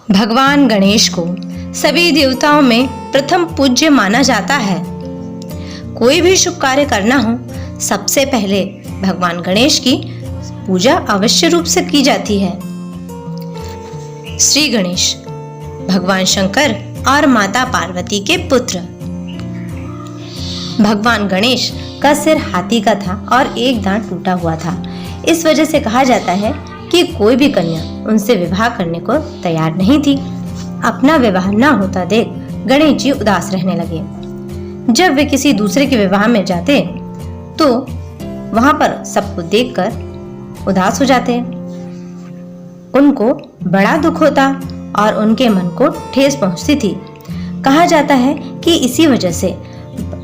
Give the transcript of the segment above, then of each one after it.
भगवान गणेश को सभी देवताओं में प्रथम पूज्य माना जाता है। कोई भी शुभ कार्य करना हो, सबसे पहले भगवान गणेश की पूजा अवश्य रूप से की जाती है। श्री गणेश भगवान शंकर और माता पार्वती के पुत्र। भगवान गणेश का सिर हाथी का था और एक दांत टूटा हुआ था। इस वजह से कहा जाता है कि कोई भी कन्या उनसे विवाह करने को तैयार नहीं थी। अपना विवाह न होता देख गणेश जी उदास रहने लगे। जब वे किसी दूसरे के विवाह में जाते तो वहां पर सबको देखकर उदास हो जाते। उनको बड़ा दुख होता और उनके मन को ठेस पहुंचती थी। कहा जाता है कि इसी वजह से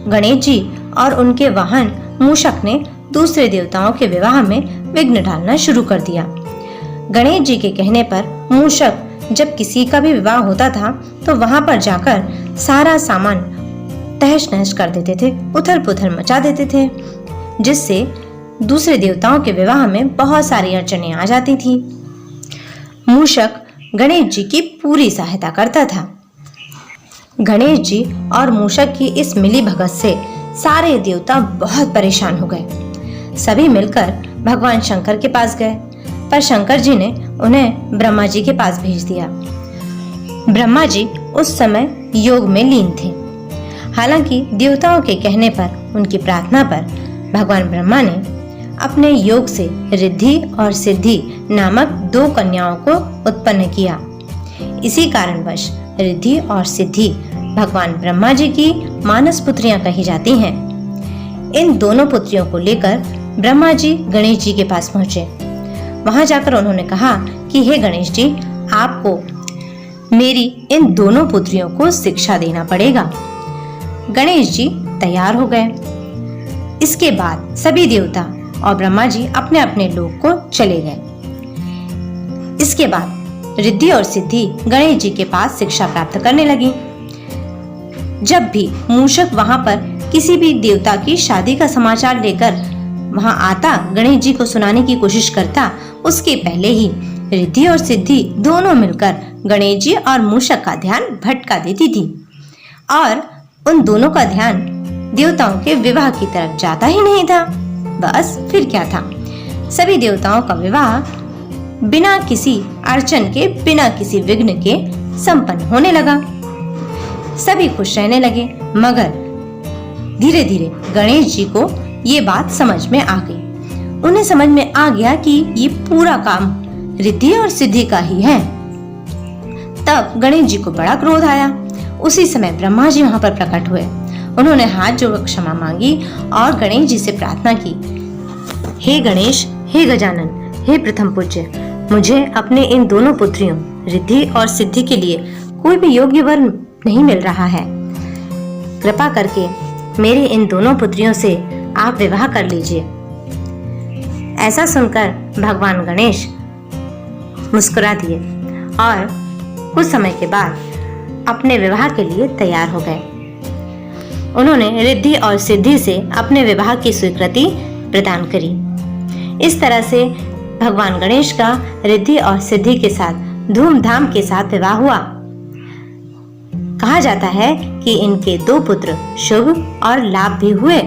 गणेश जी और उनके वाहन मूषक ने दूसरे देवताओं के विवाह में विघ्न डालना शुरू कर दिया। गणेश जी के कहने पर मूषक जब किसी का भी विवाह होता था तो वहां पर जाकर सारा सामान तहस नहस कर देते थे, उथल पुथल मचा देते थे, जिससे दूसरे देवताओं के विवाह में बहुत सारी अड़चनें आ जाती थी। मूषक गणेश जी की पूरी सहायता करता था। गणेश जी और मूषक की इस मिली भगत से सारे देवता बहुत परेशान हो गए। सभी मिलकर भगवान शंकर के पास गए, पर शंकर जी ने उन्हें ब्रह्मा जी के पास भेज दिया। ब्रह्मा जी उस समय योग में लीन थे। हालांकि देवताओं के कहने पर, उनकी प्रार्थना पर भगवान ब्रह्मा ने अपने योग से रिद्धि और सिद्धि नामक 2 कन्याओं को उत्पन्न किया। इसी कारणवश रिद्धि और सिद्धि भगवान ब्रह्मा जी की मानस पुत्रियां कही जाती हैं। इन दोनों पुत्रियों को लेकर ब्रह्मा जी गणेश जी के पास पहुंचे। वहां जाकर उन्होंने कहा कि हे गणेश जी, आपको मेरी इन दोनों पुत्रियों को शिक्षा देना पड़ेगा। गणेश जी तैयार हो गए। इसके बाद सभी देवता और ब्रह्मा जी अपने अपने लोक को चले गए। इसके बाद रिद्धि और सिद्धि गणेश जी के पास शिक्षा प्राप्त करने लगी। जब भी मूषक वहां पर किसी भी देवता की शादी का समाचार लेकर वहां आता, गणेश जी को सुनाने की कोशिश करता, उसके पहले ही रिद्धि और सिद्धि दोनों मिलकर गणेश जी और मूषक का ध्यान भटका देती थी और उन दोनों का ध्यान देवताओं के विवाह की तरफ जाता ही नहीं था। बस फिर क्या था, सभी देवताओं का विवाह बिना किसी अड़चन के, बिना किसी विघ्न के संपन्न होने लगा। सभी खुश रहने लगे, मगर धीरे धीरे गणेश जी को ये बात समझ में आ गई। उन्हें समझ में आ गया कि ये पूरा काम रिद्धि और सिद्धि का ही है। तब गणेश जी को बड़ा क्रोध आया। उसी समय ब्रह्मा जी वहां पर प्रकट हुए। उन्होंने हाथ जोड़कर क्षमा मांगी और गणेश जी से प्रार्थना की, हे गणेश, हे गजानन, हे प्रथम पूज्य, मुझे अपने इन दोनों पुत्रियों रिद्धि और सिद्धि के लिए कोई भी योग्य वर नहीं मिल रहा है। कृपा करके मेरी इन दोनों पुत्रियों से आप विवाह कर लीजिए। ऐसा सुनकर भगवान गणेश मुस्कुरा दिए और कुछ समय के बाद अपने विवाह के लिए तैयार हो गए। उन्होंने रिद्धि और सिद्धि से अपने विवाह की स्वीकृति प्रदान करी। इस तरह से भगवान गणेश का रिद्धि और सिद्धि के साथ धूमधाम के साथ विवाह हुआ। कहा जाता है कि इनके 2 पुत्र शुभ और लाभ भी हुए।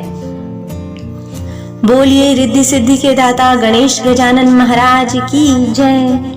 बोलिए रिद्धि सिद्धि के दाता गणेश गजानन महाराज की जय।